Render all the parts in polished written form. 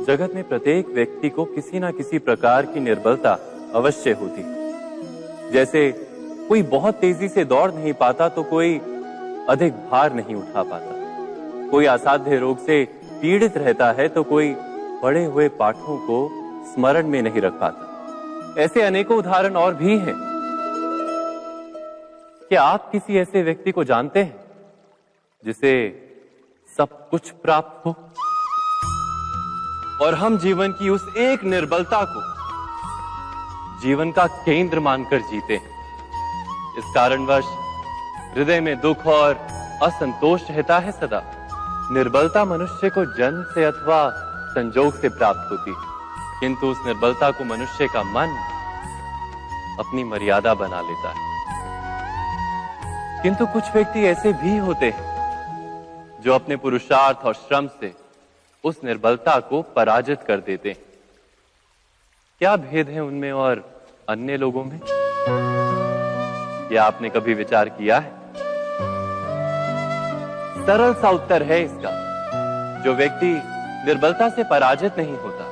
जगत में प्रत्येक व्यक्ति को किसी ना किसी प्रकार की निर्बलता अवश्य होती है। जैसे कोई बहुत तेजी से दौड़ नहीं पाता तो कोई अधिक भार नहीं उठा पाता, कोई असाध्य रोग से पीड़ित रहता है तो कोई पढ़े हुए पाठों को स्मरण में नहीं रख पाता। ऐसे अनेकों उदाहरण और भी हैं। क्या आप किसी ऐसे व्यक्ति को जानते हैं जिसे सब कुछ प्राप्त हो और हम जीवन की उस एक निर्बलता को जीवन का केंद्र मानकर जीते हैं? इस कारणवश हृदय में दुख और असंतोष रहता है सदा। निर्बलता मनुष्य को जन्म से अथवा संजोग से प्राप्त होती है, किंतु उस निर्बलता को मनुष्य का मन अपनी मर्यादा बना लेता है। किंतु कुछ व्यक्ति ऐसे भी होते हैं जो अपने पुरुषार्थ और श्रम से उस निर्बलता को पराजित कर देते हैं। क्या भेद है उनमें और अन्य लोगों में? क्या आपने कभी विचार किया है? सरल सा उत्तर है इसका। जो व्यक्ति निर्बलता से पराजित नहीं होता,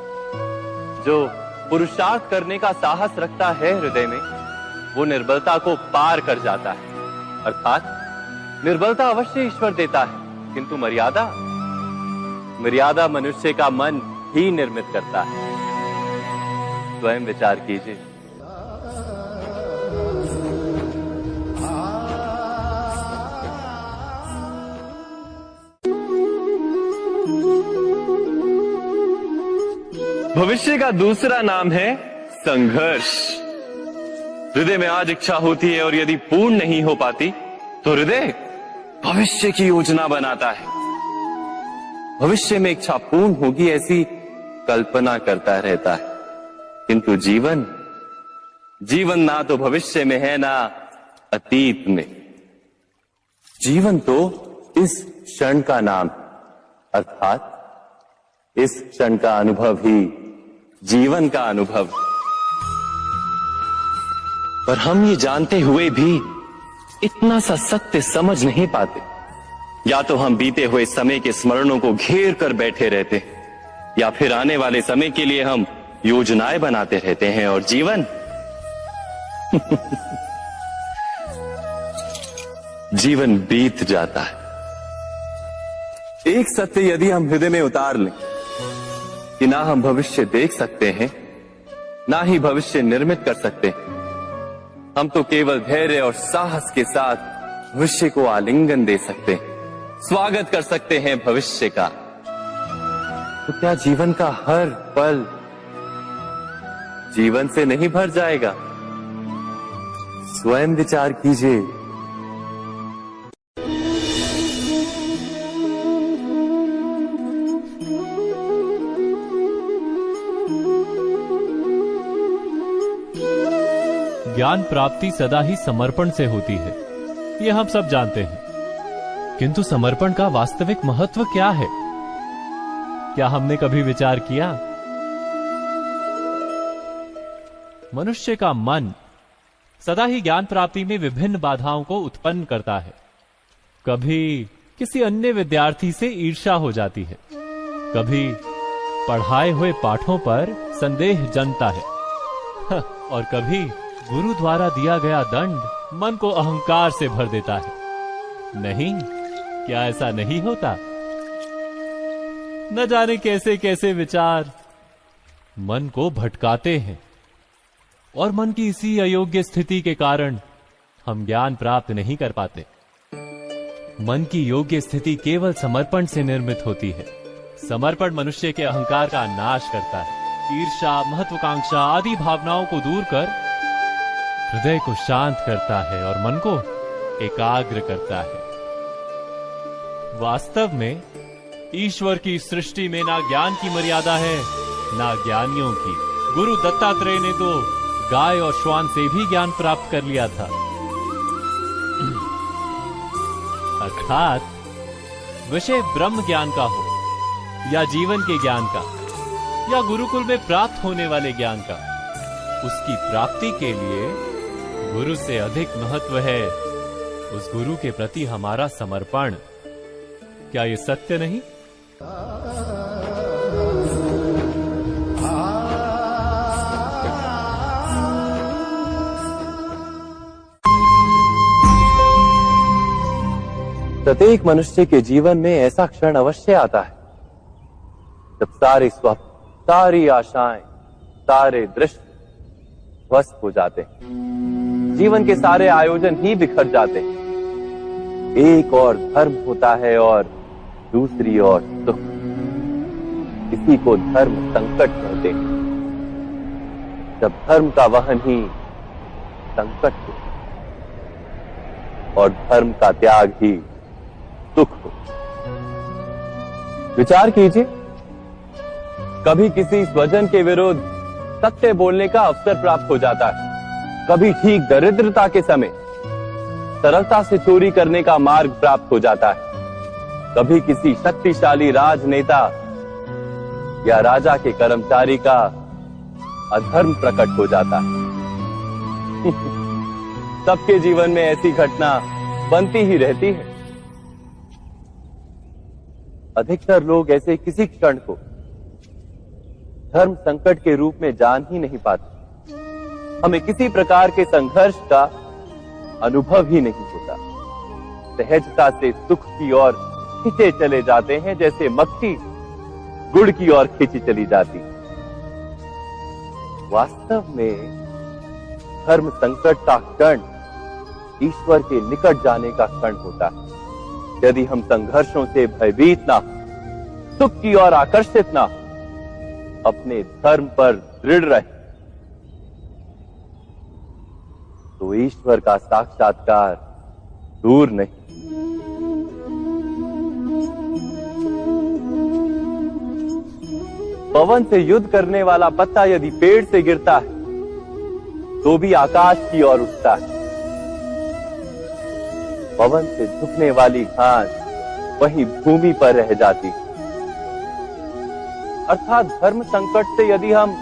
जो पुरुषार्थ करने का साहस रखता है हृदय में, वो निर्बलता को पार कर जाता है। अर्थात निर्बलता अवश्य ईश्वर देता है, किंतु मर्यादा मनुष्य का मन ही निर्मित करता है। स्वयं विचार कीजिए। भविष्य का दूसरा नाम है संघर्ष। हृदय में आज इच्छा होती है और यदि पूर्ण नहीं हो पाती तो हृदय भविष्य की योजना बनाता है। भविष्य में इच्छा पूर्ण होगी ऐसी कल्पना करता रहता है, किंतु जीवन ना तो भविष्य में है ना अतीत में। जीवन तो इस क्षण का नाम है, अर्थात इस क्षण का अनुभव ही जीवन का अनुभव। पर हम ये जानते हुए भी इतना सा सत्य समझ नहीं पाते। या तो हम बीते हुए समय के स्मरणों को घेर कर बैठे रहते हैं, या फिर आने वाले समय के लिए हम योजनाएं बनाते रहते हैं और जीवन जीवन बीत जाता है। एक सत्य यदि हम हृदय में उतार लें कि ना हम भविष्य देख सकते हैं, ना ही भविष्य निर्मित कर सकते हैं, हम तो केवल धैर्य और साहस के साथ भविष्य को आलिंगन दे सकते हैं, स्वागत कर सकते हैं भविष्य का। तो क्या जीवन का हर पल जीवन से नहीं भर जाएगा? स्वयं विचार कीजिए। ज्ञान प्राप्ति सदा ही समर्पण से होती है, यह हम सब जानते हैं। किंतु समर्पण का वास्तविक महत्व क्या है? क्या हमने कभी विचार किया? मनुष्य का मन सदा ही ज्ञान प्राप्ति में विभिन्न बाधाओं को उत्पन्न करता है। कभी किसी अन्य विद्यार्थी से ईर्ष्या हो जाती है, कभी पढ़ाए हुए पाठों पर संदेह जन्मता है और कभी गुरु द्वारा दिया गया दंड मन को अहंकार से भर देता है। नहीं, क्या ऐसा नहीं होता? न जाने कैसे कैसे विचार मन को भटकाते हैं और मन की इसी अयोग्य स्थिति के कारण हम ज्ञान प्राप्त नहीं कर पाते। मन की योग्य स्थिति केवल समर्पण से निर्मित होती है। समर्पण मनुष्य के अहंकार का नाश करता है। ईर्ष्या, महत्वाकांक्षा आदि भावनाओं को दूर कर हृदय को शांत करता है और मन को एकाग्र करता है। वास्तव में ईश्वर की सृष्टि में ना ज्ञान की मर्यादा है, ना ज्ञानियों की। गुरु दत्तात्रेय ने तो गाय और श्वान से भी ज्ञान प्राप्त कर लिया था। अर्थात विषय ब्रह्म ज्ञान का हो या जीवन के ज्ञान का या गुरुकुल में प्राप्त होने वाले ज्ञान का, उसकी प्राप्ति के लिए गुरु से अधिक महत्व है उस गुरु के प्रति हमारा समर्पण। क्या ये सत्य नहीं? प्रत्येक मनुष्य के जीवन में ऐसा क्षण अवश्य आता है जब सारे स्वप्न, सारी आशाएं, सारे दृश्य ध्वस्त हो जाते हैं। जीवन के सारे आयोजन ही बिखर जाते हैं। एक और धर्म होता है और दूसरी ओर सुख। इसी को धर्म संकट कहते हैं। जब धर्म का वहन ही संकट हो और धर्म का त्याग ही सुख हो। विचार कीजिए, कभी किसी स्वजन के विरुद्ध सत्य बोलने का अवसर प्राप्त हो जाता है, कभी ठीक दरिद्रता के समय सरलता से चोरी करने का मार्ग प्राप्त हो जाता है, कभी किसी शक्तिशाली राजनेता या राजा के कर्मचारी का अधर्म प्रकट हो जाता है। सबके जीवन में ऐसी घटना बनती ही रहती है। अधिकतर लोग ऐसे किसी क्षण को धर्म संकट के रूप में जान ही नहीं पाते। हमें किसी प्रकार के संघर्ष का अनुभव ही नहीं होता। सहजता से सुख की ओर खींचे चले जाते हैं, जैसे मक्खी गुड़ की ओर खींची चली जाती। वास्तव में धर्म संकट का क्षण ईश्वर के निकट जाने का क्षण होता है। यदि हम संघर्षों से भयभीत ना हो, सुख की ओर आकर्षित ना हो, अपने धर्म पर दृढ़ रहे, तो ईश्वर का साक्षात्कार दूर नहीं। पवन से युद्ध करने वाला पत्ता यदि पेड़ से गिरता है तो भी आकाश की ओर उठता है। पवन से झुकने वाली घास वहीं भूमि पर रह जाती है। अर्थात धर्म संकट से यदि हम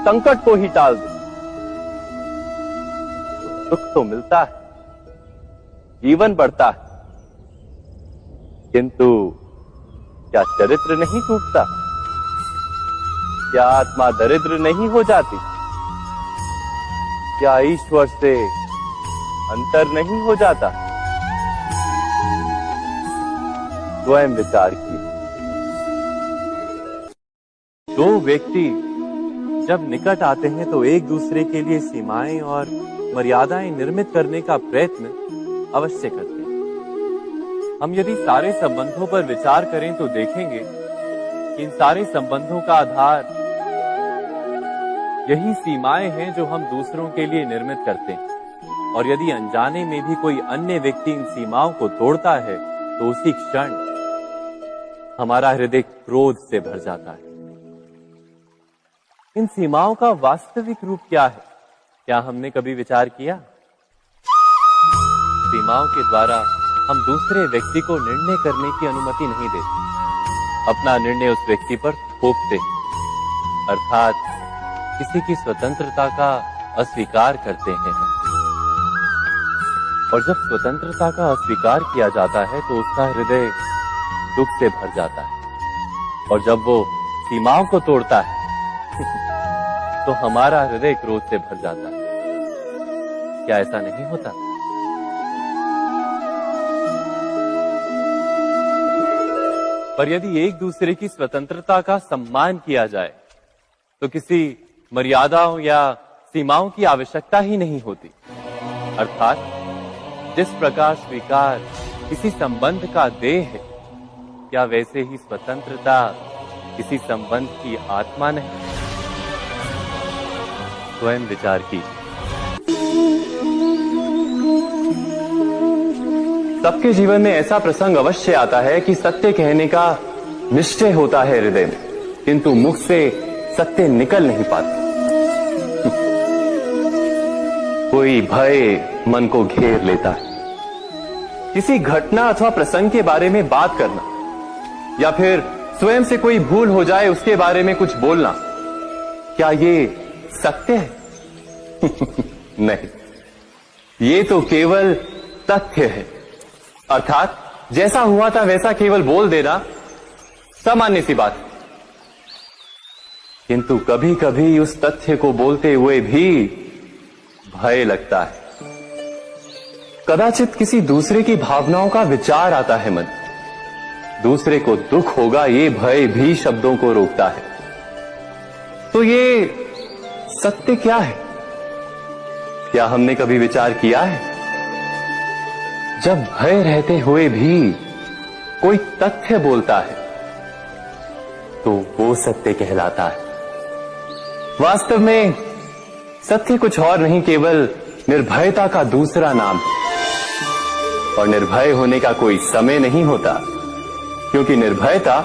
संकट को ही टाल दें तो सुख तो मिलता है, जीवन बढ़ता है, किंतु क्या चरित्र नहीं टूटता? क्या आत्मा दरिद्र नहीं हो जाती? क्या ईश्वर से अंतर नहीं हो जाता? स्वयं विचार किए। दो व्यक्ति जब निकट आते हैं तो एक दूसरे के लिए सीमाएं और मर्यादाएं निर्मित करने का प्रयत्न अवश्य करते हैं। हम यदि सारे संबंधों पर विचार करें तो देखेंगे कि इन सारे संबंधों का आधार यही सीमाएं हैं जो हम दूसरों के लिए निर्मित करते हैं। और यदि अनजाने में भी कोई अन्य व्यक्ति इन सीमाओं को तोड़ता है तो उसी क्षण हमारा हृदय क्रोध से भर जाता है। इन सीमाओं का वास्तविक रूप क्या है? क्या हमने कभी विचार किया? सीमाओं के द्वारा हम दूसरे व्यक्ति को निर्णय करने की अनुमति नहीं देते। अपना निर्णय उस व्यक्ति पर थोपते, अर्थात किसी की स्वतंत्रता का अस्वीकार करते हैं। और जब स्वतंत्रता का अस्वीकार किया जाता है तो उसका हृदय दुख से भर जाता है। और जब वो सीमाओं को तोड़ता है तो हमारा हृदय क्रोध से भर जाता है। क्या ऐसा नहीं होता? पर यदि एक दूसरे की स्वतंत्रता का सम्मान किया जाए तो किसी मर्यादाओं या सीमाओं की आवश्यकता ही नहीं होती। अर्थात जिस प्रकार स्वीकार किसी संबंध का देह है, क्या वैसे ही स्वतंत्रता किसी संबंध की आत्मा नहीं? स्वयं विचार कीजिए। सबके जीवन में ऐसा प्रसंग अवश्य आता है कि सत्य कहने का निश्चय होता है हृदय में, किंतु मुख से सत्य निकल नहीं पाता। कोई भय मन को घेर लेता है। किसी घटना अथवा प्रसंग के बारे में बात करना या फिर स्वयं से कोई भूल हो जाए उसके बारे में कुछ बोलना, क्या ये सत्य है? नहीं, ये तो केवल तथ्य है। अर्थात जैसा हुआ था वैसा केवल बोल देना सामान्य सी बात है। किंतु कभी कभी उस तथ्य को बोलते हुए भी भय लगता है। कदाचित किसी दूसरे की भावनाओं का विचार आता है मन। दूसरे को दुख होगा ये भय भी शब्दों को रोकता है। तो ये सत्य क्या है? क्या हमने कभी विचार किया है? जब भय रहते हुए भी कोई तथ्य बोलता है तो वो सत्य कहलाता है। वास्तव में सत्य कुछ और नहीं, केवल निर्भयता का दूसरा नाम है। और निर्भय होने का कोई समय नहीं होता, क्योंकि निर्भयता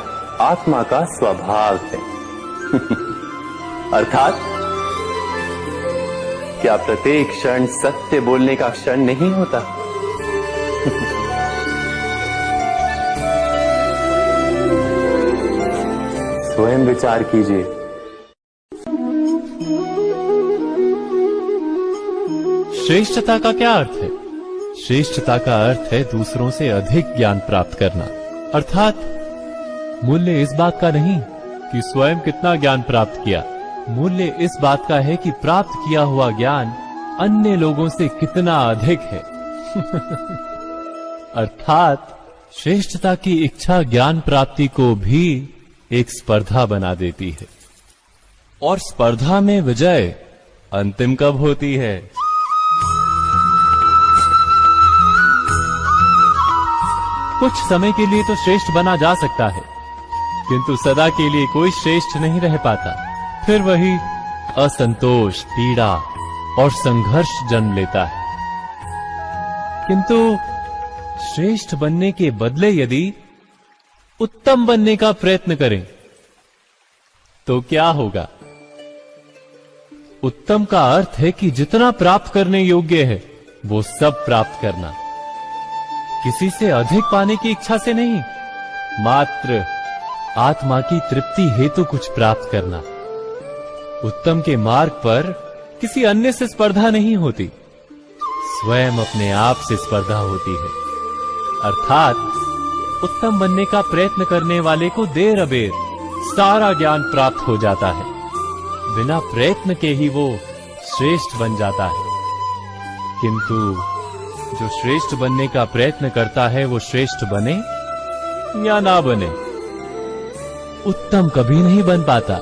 आत्मा का स्वभाव है। अर्थात क्या प्रत्येक क्षण सत्य बोलने का क्षण नहीं होता? स्वयं विचार कीजिए। श्रेष्ठता का क्या अर्थ है? श्रेष्ठता का अर्थ है दूसरों से अधिक ज्ञान प्राप्त करना। अर्थात मूल्य इस बात का नहीं कि स्वयं कितना ज्ञान प्राप्त किया, मूल्य इस बात का है कि प्राप्त किया हुआ ज्ञान अन्य लोगों से कितना अधिक है। अर्थात श्रेष्ठता की इच्छा ज्ञान प्राप्ति को भी एक स्पर्धा बना देती है। और स्पर्धा में विजय अंतिम कब होती है? कुछ समय के लिए तो श्रेष्ठ बना जा सकता है, किंतु सदा के लिए कोई श्रेष्ठ नहीं रह पाता। फिर वही असंतोष, पीड़ा और संघर्ष जन्म लेता है। किंतु श्रेष्ठ बनने के बदले यदि उत्तम बनने का प्रयत्न करें तो क्या होगा? उत्तम का अर्थ है कि जितना प्राप्त करने योग्य है वो सब प्राप्त करना, किसी से अधिक पाने की इच्छा से नहीं, मात्र आत्मा की तृप्ति हेतु कुछ प्राप्त करना। उत्तम के मार्ग पर किसी अन्य से स्पर्धा नहीं होती, स्वयं अपने आप से स्पर्धा होती है। अर्थात उत्तम बनने का प्रयत्न करने वाले को देर अबेर सारा ज्ञान प्राप्त हो जाता है। बिना प्रयत्न के ही वो श्रेष्ठ बन जाता है। किंतु जो श्रेष्ठ बनने का प्रयत्न करता है वो श्रेष्ठ बने या ना बने, उत्तम कभी नहीं बन पाता।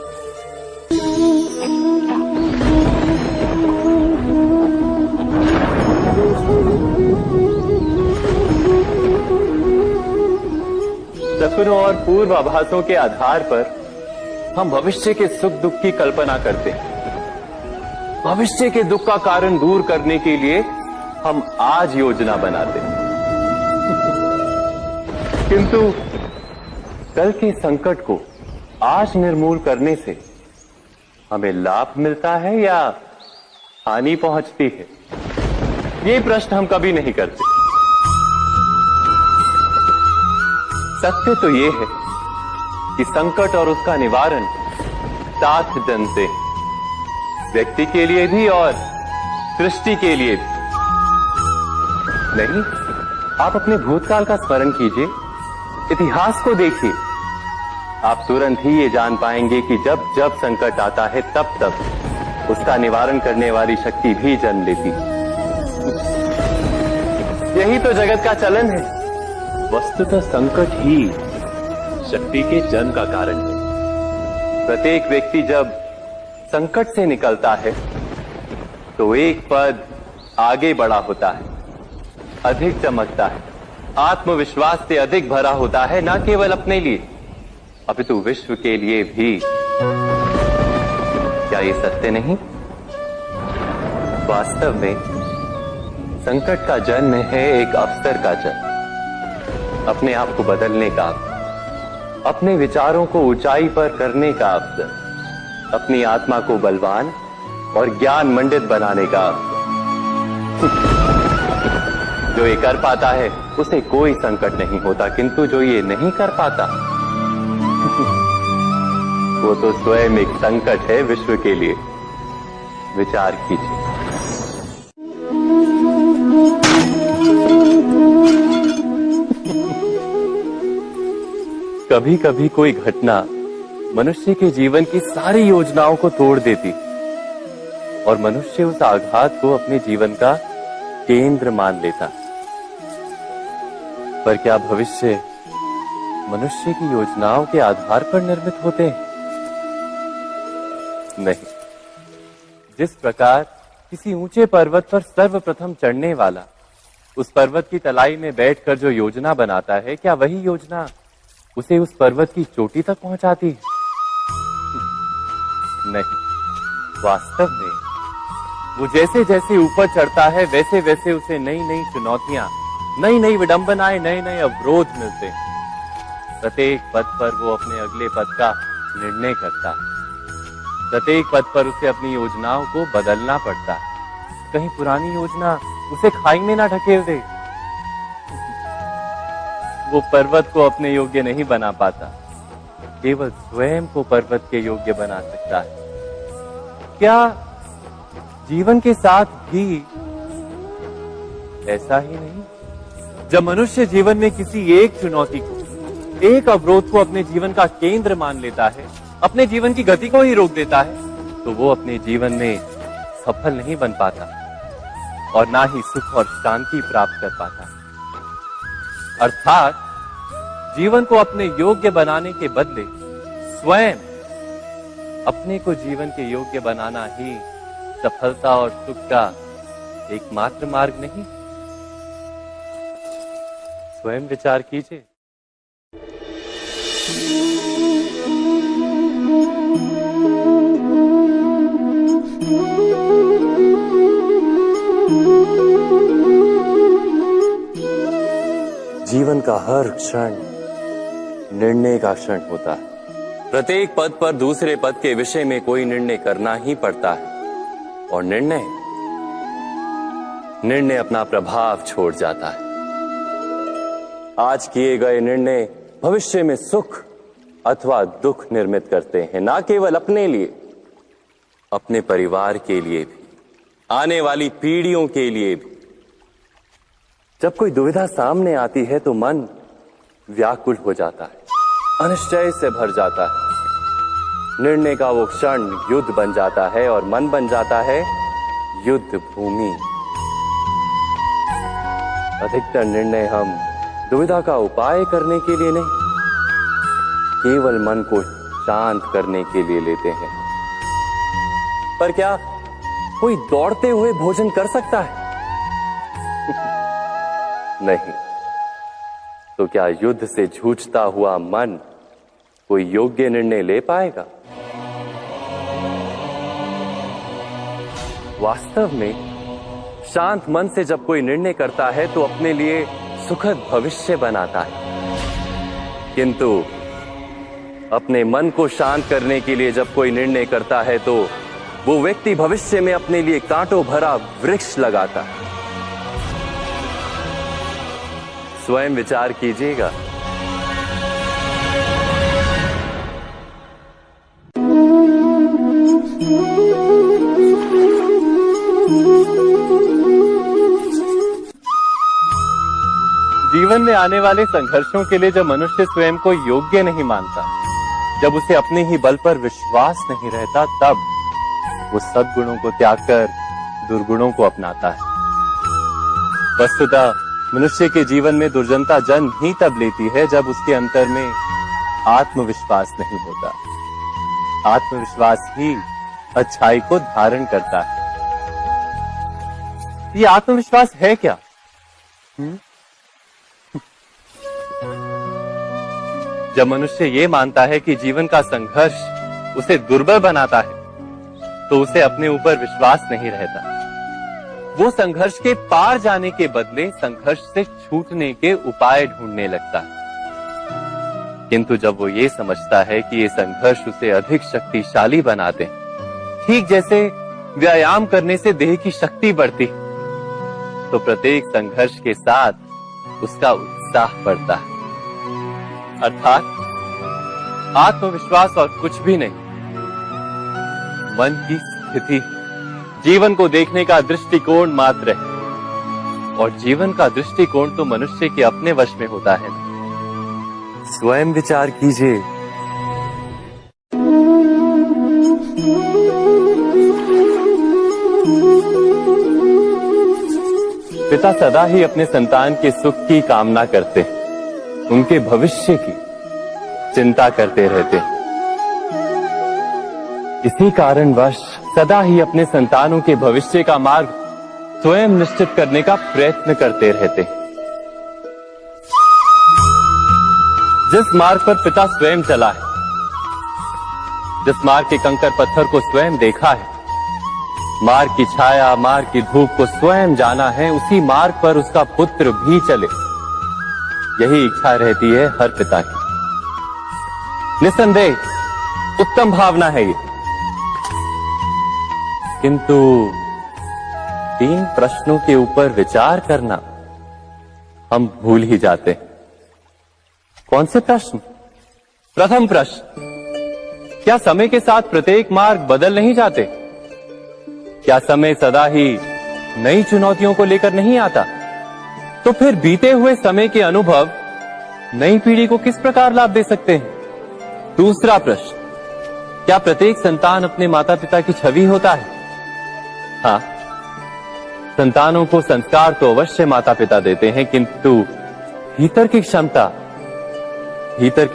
सपनों और पूर्वाभासों के आधार पर हम भविष्य के सुख दुख की कल्पना करते हैं। भविष्य के दुख का कारण दूर करने के लिए हम आज योजना बनाते हैं। किंतु कल के संकट को आज निर्मूल करने से हमें लाभ मिलता है या हानि पहुंचती है? ये प्रश्न हम कभी नहीं करते। सत्य तो ये है कि संकट और उसका निवारण साथ जनते हैं, व्यक्ति के लिए भी और सृष्टि के लिए भी। नहीं, आप अपने भूतकाल का स्मरण कीजिए, इतिहास को देखिए। आप तुरंत ही ये जान पाएंगे कि जब जब संकट आता है तब तब उसका निवारण करने वाली शक्ति भी जन्म लेती है। यही तो जगत का चलन है। वस्तुतः संकट ही शक्ति के जन्म का कारण है। प्रत्येक व्यक्ति जब संकट से निकलता है तो एक पद आगे बढ़ा होता है, अधिक चमकता है, आत्मविश्वास से अधिक भरा होता है, न केवल अपने लिए अपितु विश्व के लिए भी। क्या ये सत्य नहीं? वास्तव में संकट का जन्म है एक अवसर का जन्म, अपने आप को बदलने का, अपने विचारों को ऊंचाई पर करने का अवसर, अपनी आत्मा को बलवान और ज्ञान मंडित बनाने का अवसर। जो ये कर पाता है उसे कोई संकट नहीं होता, किंतु जो ये नहीं कर पाता वो तो स्वयं एक संकट है विश्व के लिए। विचार कीजिए। कभी कभी कोई घटना मनुष्य के जीवन की सारी योजनाओं को तोड़ देती और मनुष्य उस आघात को अपने जीवन का केंद्र मान लेता। पर क्या भविष्य मनुष्य की योजनाओं के आधार पर निर्मित होते हैं? नहीं। जिस प्रकार किसी ऊंचे पर्वत पर सर्वप्रथम चढ़ने वाला उस पर्वत की तलाई में बैठकर जो योजना बनाता है, क्या वही योजना उसे उस पर्वत की चोटी तक पहुंचाती है? नहीं। वास्तव में वो जैसे जैसे ऊपर चढ़ता है वैसे वैसे उसे नई नई चुनौतियां, नई नई विडंबनाएं, नए नए अवरोध मिलते हैं। प्रत्येक पद पर वो अपने अगले पद का निर्णय करता है। प्रत्येक पद पर उसे अपनी योजनाओं को बदलना पड़ता है। कहीं पुरानी योजना उसे खाई में ना ढकेल दे। वो पर्वत को अपने योग्य नहीं बना पाता, केवल स्वयं को पर्वत के योग्य बना सकता है। क्या जीवन के साथ भी ऐसा ही नहीं? जब मनुष्य जीवन में किसी एक चुनौती को, एक अवरोध को अपने जीवन का केंद्र मान लेता है, अपने जीवन की गति को ही रोक देता है, तो वो अपने जीवन में सफल नहीं बन पाता और ना ही सुख और शांति प्राप्त कर पाता। अर्थात जीवन को अपने योग्य बनाने के बदले स्वयं अपने को जीवन के योग्य बनाना ही सफलता और सुख का एकमात्र मार्ग नहीं। स्वयं विचार कीजिए। जीवन का हर क्षण निर्णय का क्षण होता है। प्रत्येक पद पर दूसरे पद के विषय में कोई निर्णय करना ही पड़ता है और निर्णय अपना प्रभाव छोड़ जाता है। आज किए गए निर्णय भविष्य में सुख अथवा दुख निर्मित करते हैं, ना केवल अपने लिए, अपने परिवार के लिए भी, आने वाली पीढ़ियों के लिए भी। जब कोई दुविधा सामने आती है तो मन व्याकुल हो जाता है, अनिश्चय से भर जाता है। निर्णय का वो क्षण युद्ध बन जाता है और मन बन जाता है युद्ध भूमि। अधिकतर निर्णय हम दुविधा का उपाय करने के लिए नहीं, केवल मन को शांत करने के लिए लेते हैं। पर क्या कोई दौड़ते हुए भोजन कर सकता है? नहीं। तो क्या युद्ध से जूझता हुआ मन कोई योग्य निर्णय ले पाएगा? वास्तव में शांत मन से जब कोई निर्णय करता है तो अपने लिए सुखद भविष्य बनाता है, किंतु अपने मन को शांत करने के लिए जब कोई निर्णय करता है तो वो व्यक्ति भविष्य में अपने लिए कांटों भरा वृक्ष लगाता है। स्वयं विचार कीजिएगा। जीवन में आने वाले संघर्षों के लिए जब मनुष्य स्वयं को योग्य नहीं मानता, जब उसे अपने ही बल पर विश्वास नहीं रहता, तब वो सद्गुणों को त्याग कर दुर्गुणों को अपनाता है। वस्तुतः मनुष्य के जीवन में दुर्जनता जन्म ही तब लेती है जब उसके अंतर में आत्मविश्वास नहीं होता। आत्मविश्वास ही अच्छाई को धारण करता है। ये आत्मविश्वास है क्या? जब मनुष्य ये मानता है कि जीवन का संघर्ष उसे दुर्बल बनाता है, तो उसे अपने ऊपर विश्वास नहीं रहता। वो संघर्ष के पार जाने के बदले संघर्ष से छूटने के उपाय ढूंढने लगता है। किंतु जब वो ये समझता है कि ये संघर्ष उसे अधिक शक्तिशाली बनाते हैं, ठीक जैसे व्यायाम करने से देह की शक्ति बढ़ती, तो प्रत्येक संघर्ष के साथ उसका उत्साह बढ़ता है। अर्थात आत्मविश्वास और कुछ भी नहीं, मन की स्थिति, जीवन को देखने का दृष्टिकोण मात्र है। और जीवन का दृष्टिकोण तो मनुष्य के अपने वश में होता है। स्वयं विचार कीजिए। पिता सदा ही अपने संतान के सुख की कामना करते हैं, उनके भविष्य की चिंता करते रहते हैं। इसी कारणवश सदा ही अपने संतानों के भविष्य का मार्ग स्वयं निश्चित करने का प्रयत्न करते रहते हैं। जिस मार्ग पर पिता स्वयं चला है, जिस मार्ग के कंकर पत्थर को स्वयं देखा है, मार्ग की छाया, मार्ग की धूप को स्वयं जाना है, उसी मार्ग पर उसका पुत्र भी चले, यही इच्छा रहती है हर पिता की। निसंदेह उत्तम भावना है ये, किंतु 3 प्रश्नों के ऊपर विचार करना हम भूल ही जाते हैं। कौन से प्रश्न? प्रथम प्रश्न, क्या समय के साथ प्रत्येक मार्ग बदल नहीं जाते? क्या समय सदा ही नई चुनौतियों को लेकर नहीं आता? तो फिर बीते हुए समय के अनुभव नई पीढ़ी को किस प्रकार लाभ दे सकते हैं? दूसरा प्रश्न, क्या प्रत्येक संतान अपने माता पिता की छवि होता है? हाँ, संतानों को संस्कार तो अवश्य माता पिता देते हैं, किंतु भीतर की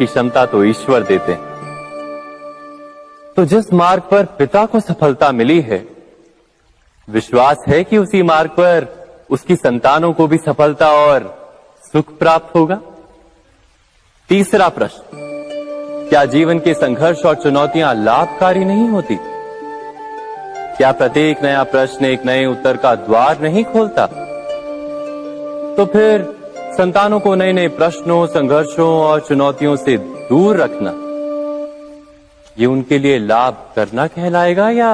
क्षमता तो ईश्वर देते हैं। तो जिस मार्ग पर पिता को सफलता मिली है, विश्वास है कि उसी मार्ग पर उसकी संतानों को भी सफलता और सुख प्राप्त होगा। तीसरा प्रश्न, क्या जीवन के संघर्ष और चुनौतियां लाभकारी नहीं होती? क्या प्रत्येक नया प्रश्न एक नए उत्तर का द्वार नहीं खोलता? तो फिर संतानों को नए नए प्रश्नों, संघर्षों और चुनौतियों से दूर रखना, ये उनके लिए लाभ करना कहलाएगा या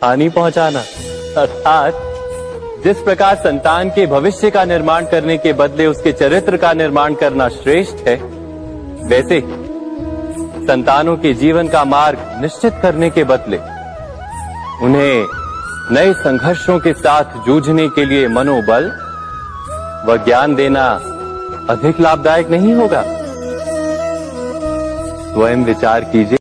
हानि पहुंचाना? अर्थात जिस प्रकार संतान के भविष्य का निर्माण करने के बदले उसके चरित्र का निर्माण करना श्रेष्ठ है, वैसे संतानों के जीवन का मार्ग निश्चित करने के बदले उन्हें नए संघर्षों के साथ जूझने के लिए मनोबल व ज्ञान देना अधिक लाभदायक नहीं होगा? स्वयं विचार कीजिए।